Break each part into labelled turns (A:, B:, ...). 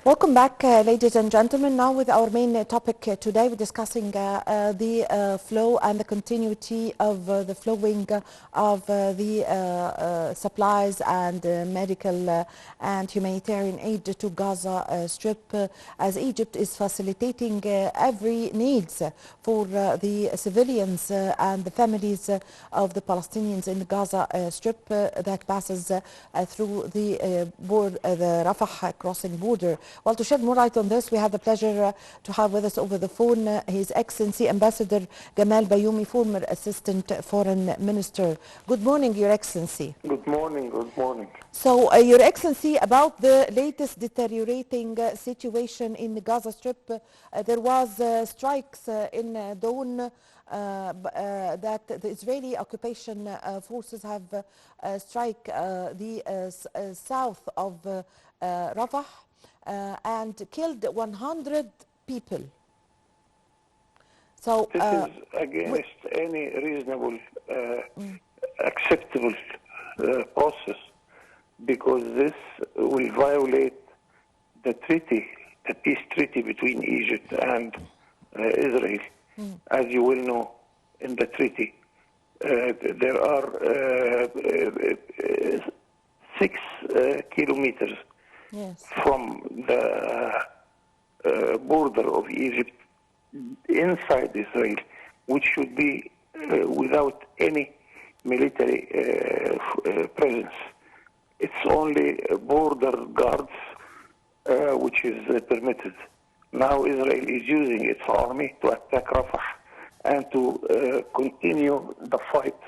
A: Welcome back, ladies and gentlemen. Now with our main topic today, we're discussing the flow and the continuity of the flowing of the supplies and medical and humanitarian aid to Gaza Strip, as Egypt is facilitating every needs for the civilians and the families of the Palestinians in the Gaza Strip that passes through the Rafah crossing border. Well, to shed more light on this, we have the pleasure to have with us over the phone His Excellency Ambassador Gamal Bayoumi, former Assistant Foreign Minister. Good morning, Your Excellency.
B: Good morning, good morning.
A: So, Your Excellency, about the latest deteriorating situation in the Gaza Strip, there was strikes in dawn that the Israeli occupation forces have strike the south of Rafah and killed 100 people.
B: So this is against any reasonable, acceptable process, because this will violate the treaty, the peace treaty between Egypt and Israel. As you will know, in the treaty, there are 6 kilometers from the border of Egypt inside Israel, which should be without any military presence. It's only border guards which is permitted. Now Israel is using its army to attack Rafah and to continue the fight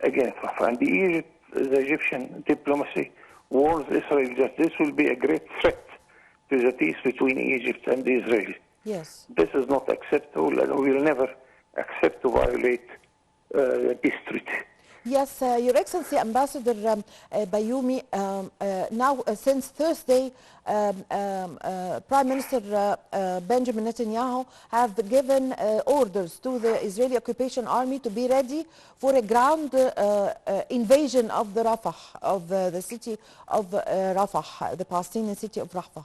B: against Rafah. And the Egyptian diplomacy warns Israel that this will be a great threat to the peace between Egypt and Israel.
A: Yes.
B: This is not acceptable, and we will never accept to violate the peace treaty.
A: Yes, Your Excellency Ambassador Bayoumi, now since Thursday, Prime Minister Benjamin Netanyahu have given orders to the Israeli occupation army to be ready for a ground invasion of the Rafah, of the city of Rafah, the Palestinian city of Rafah.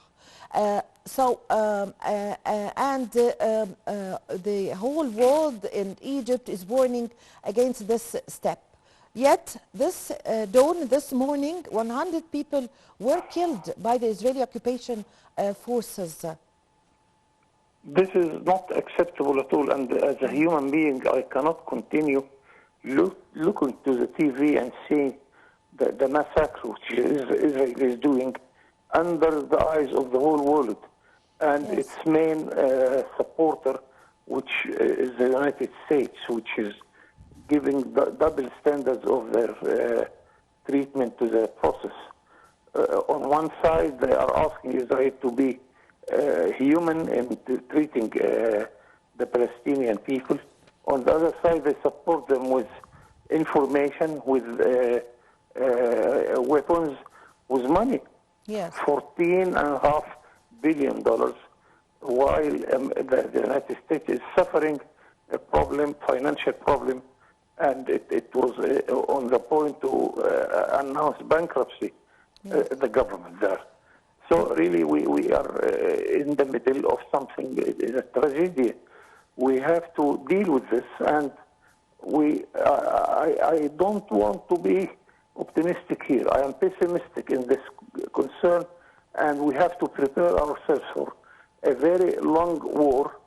A: The whole world in Egypt is warning against this step. Yet, this dawn, this morning, 100 people were killed by the Israeli occupation forces.
B: This is not acceptable at all, and as a human being, I cannot continue looking to the TV and seeing the massacre which Israel is doing under the eyes of the whole world. And its main supporter, which is the United States, which is giving double standards of their treatment to the process. On one side, they are asking Israel to be human in treating the Palestinian people. On the other side, they support them with information, with weapons, with money.
A: Yes.
B: $14.5 billion, while the United States is suffering a problem, financial problem, and it was on the point to announce bankruptcy, the government there. So really we are in the middle of something. It is a tragedy. We have to deal with this, and I don't want to be optimistic here. I am pessimistic in this concern, and we have to prepare ourselves for a very long war,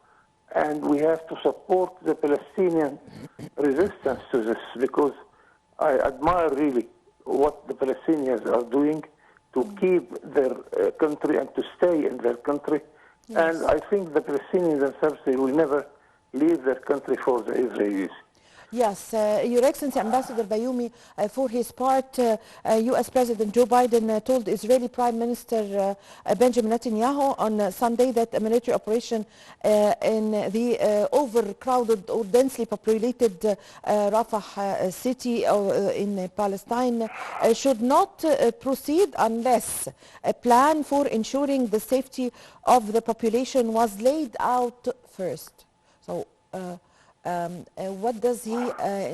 B: and we have to support the Palestinian resistance to this, because I admire really what the Palestinians are doing to keep their country and to stay in their country. Yes. And I think the Palestinians themselves, they will never leave their country for the Israelis.
A: Yes, Your Excellency Ambassador Bayoumi, for his part, U.S. President Joe Biden told Israeli Prime Minister Benjamin Netanyahu on Sunday that a military operation in the overcrowded or densely populated Rafah city in Palestine should not proceed unless a plan for ensuring the safety of the population was laid out first. So, what does he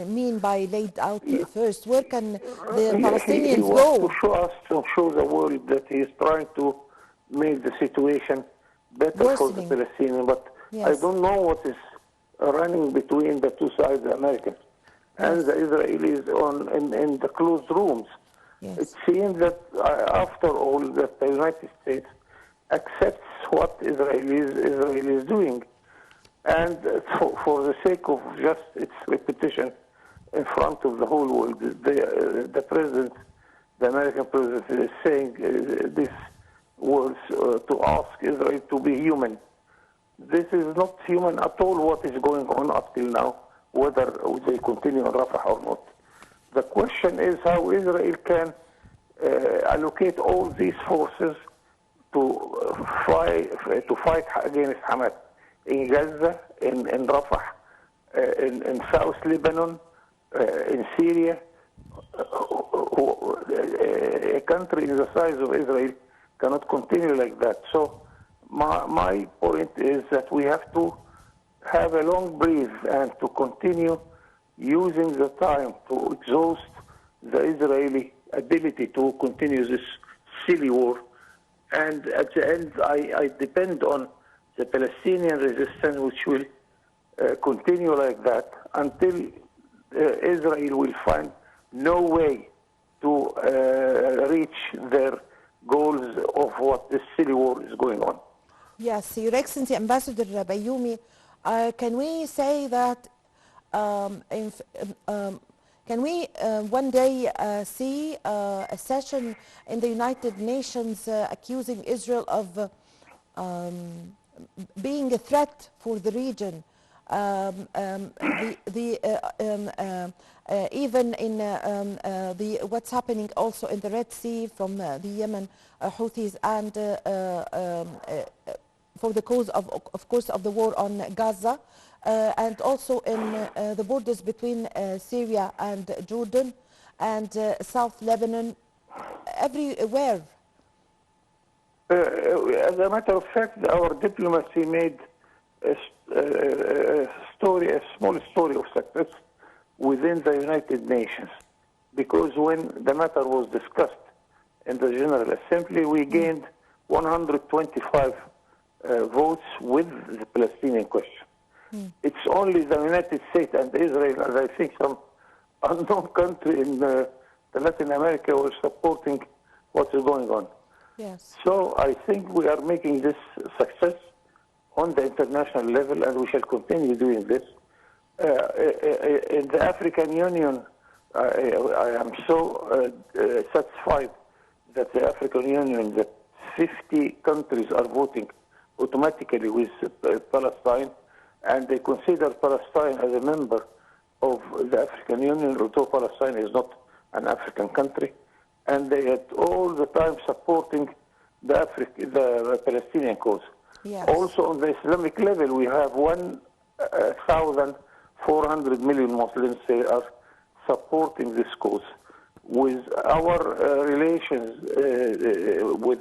A: mean by laid out first? Where can the Palestinians go?
B: To show us, to show the world that he is trying to make the situation better for the
A: Worsening.
B: Palestinians. But I
A: Yes.
B: don't know what is running between the two sides, the Americans and
A: Yes.
B: the Israelis in the closed rooms. It
A: Yes.
B: seems that after all, that the United States accepts what Israel is doing. And for the sake of just its repetition in front of the whole world, the president, the American president, is saying these words to ask Israel to be human. This is not human at all what is going on up till now, whether they continue in Rafah or not. The question is how Israel can allocate all these forces to fight against Hamas in Gaza, in Rafah, in South Lebanon, in Syria. A country the size of Israel cannot continue like that. So my point is that we have to have a long breath and to continue using the time to exhaust the Israeli ability to continue this silly war. And at the end, I depend on the Palestinian resistance, which will continue like that until Israel will find no way to reach their goals of what this silly war is going on.
A: Yes, Your Excellency Ambassador Bayoumi, can we say that can we one day see a session in the United Nations accusing Israel of being a threat for the region? Even in what's happening also in the Red Sea from the Yemen Houthis and for the cause of course of the war on Gaza and also in the borders between Syria and Jordan and South Lebanon, everywhere.
B: As a matter of fact, our diplomacy made a small story of success within the United Nations, because when the matter was discussed in the General Assembly, we gained 125 votes with the Palestinian question. It's only the United States and Israel, and I think some unknown country in Latin America were supporting what is going on.
A: Yes.
B: So I think we are making this success on the international level, and we shall continue doing this. In the African Union, I am so satisfied that the African Union, that 50 countries are voting automatically with Palestine, and they consider Palestine as a member of the African Union, although Palestine is not an African country. And they are all the time supporting the Palestinian cause.
A: Yes.
B: Also on the Islamic level, we have 1,400 million Muslims. They are supporting this cause. With our relations with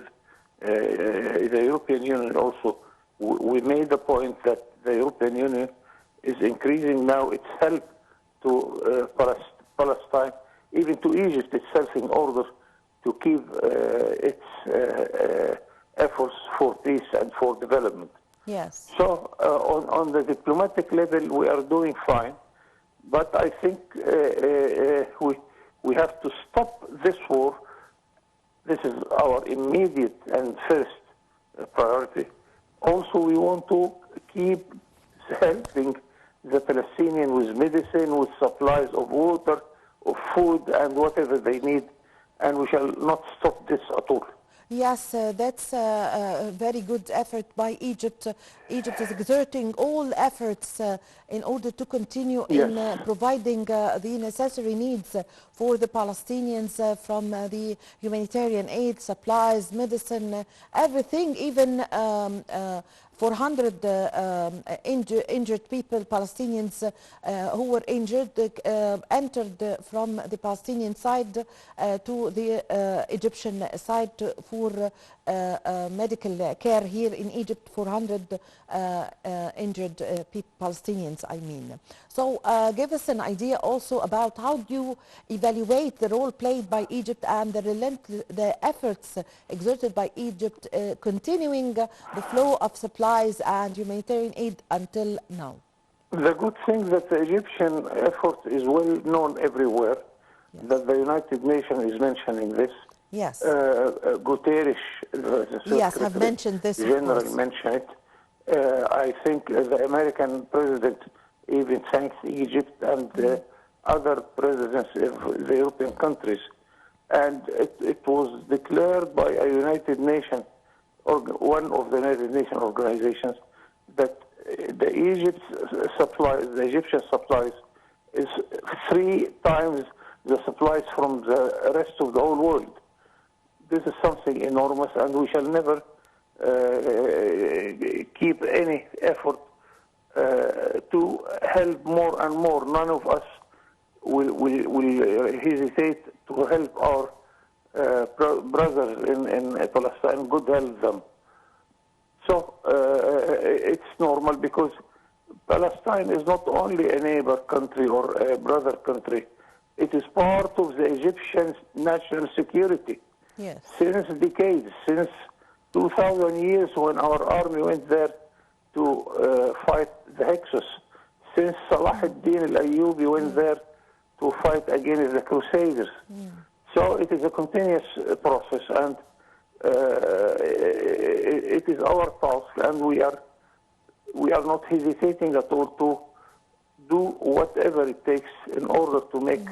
B: the European Union also, we made the point that the European Union is increasing now its help to Palestine, even to Egypt itself, in order to keep its efforts for peace and for development.
A: Yes.
B: So on the diplomatic level, we are doing fine, but I think we have to stop this war. This is our immediate and first priority. Also, we want to keep helping the Palestinians with medicine, with supplies of water, of food, and whatever they need, and we shall not stop this at all.
A: Yes, that's a very good effort by Egypt. Egypt is exerting all efforts in order to continue in providing the necessary needs for the Palestinians from the humanitarian aid, supplies, medicine, everything, even 400 injured people, Palestinians who were injured, entered from the Palestinian side to the Egyptian side for medical care here in Egypt. 400 injured Palestinians, I mean. So give us an idea also about how do you evaluate the role played by Egypt and the efforts exerted by Egypt continuing the flow of supplies and humanitarian aid until now.
B: The good thing that the Egyptian effort is well known everywhere, that the United Nations is mentioning this.
A: Yes.
B: Guterres, the
A: yes, I've mentioned this,
B: General, mentioned it. I think the American president even thanks Egypt and other presidents of the European countries. And it was declared by a United Nations, or one of the United Nations organizations, that the Egyptian supplies is 3 times the supplies from the rest of the whole world. This is something enormous, and we shall never keep any effort to help more and more. None of us will hesitate to help our brothers in Palestine, good help them. So it's normal, because Palestine is not only a neighbor country or a brother country, it is part of the Egyptian national security.
A: Yes.
B: Since decades, since 2,000 years when our army went there to fight the Hyksos, since Salah ad-Din al-Ayyubi went there to fight against the Crusaders. So it is a continuous process, and it is our task, and we are not hesitating at all to do whatever it takes in order to make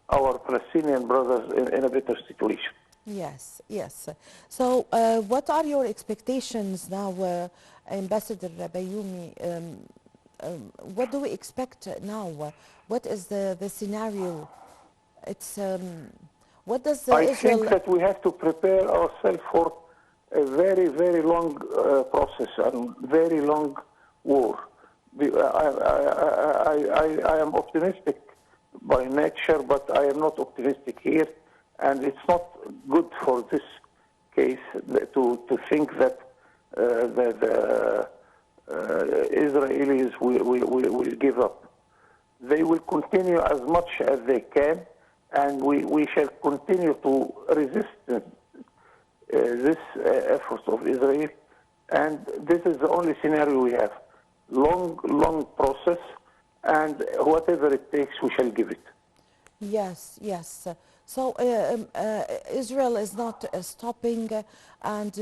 B: our Palestinian brothers in a better situation.
A: Yes, yes. So what are your expectations now, Ambassador Bayoumi? What do we expect now? What is the scenario? It's what does
B: I
A: Israel...
B: think that we have to prepare ourselves for a very, very long process and very long war. I am optimistic by nature, but I am not optimistic here, and it's not good for this case to think that the Israelis will give up. They will continue as much as they can, and we shall continue to resist this effort of Israel. And this is the only scenario we have. Long process, and whatever it takes, we shall give it.
A: Yes, yes. So Israel is not stopping, and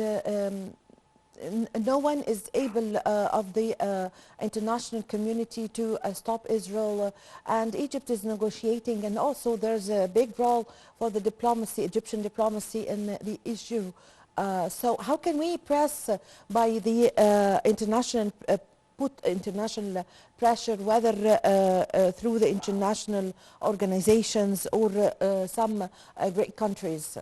A: no one is able of the international community to stop Israel, and Egypt is negotiating, and also there's a big role for the diplomacy, Egyptian diplomacy in the issue. So how can we press by the put international pressure, whether through the international organizations or some great countries?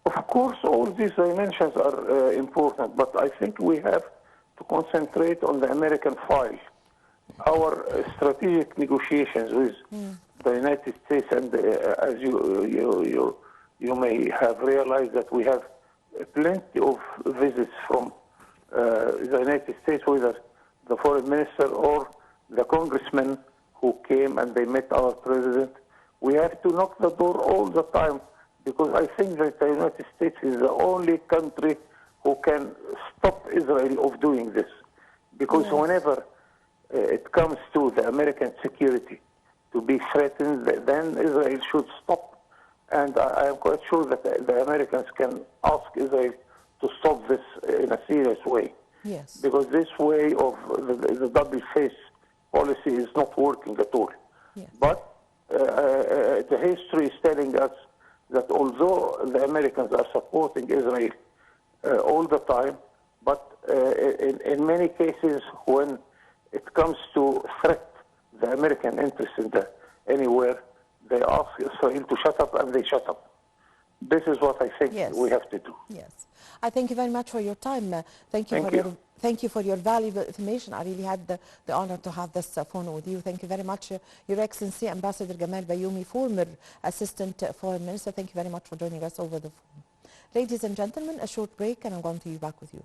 B: Of course, all these dimensions are important, but I think we have to concentrate on the American file. Our strategic negotiations with the United States, and as you may have realized that we have plenty of visits from the United States, whether the foreign minister or the congressmen who came and they met our president. We have to knock the door all the time, because I think that the United States is the only country who can stop Israel of doing this. Because whenever it comes to the American security to be threatened, then Israel should stop. And I am quite sure that the Americans can ask Israel to stop this in a serious way.
A: Yes.
B: Because this way of the double-face policy is not working at all.
A: Yes.
B: But the history is telling us that although the Americans are supporting Israel all the time, but in many cases when it comes to threat the American interest in anywhere, they ask Israel to shut up, and they shut up. This is what I think
A: Yes.
B: we have to do.
A: Yes. I thank you very much for your time. Thank you for your valuable information. I really had the honor to have this phone with you. Thank you very much, Your Excellency Ambassador Gamal Bayoumi, former Assistant Foreign Minister. Thank you very much for joining us over the phone. Ladies and gentlemen, a short break and I'm going to be back with you.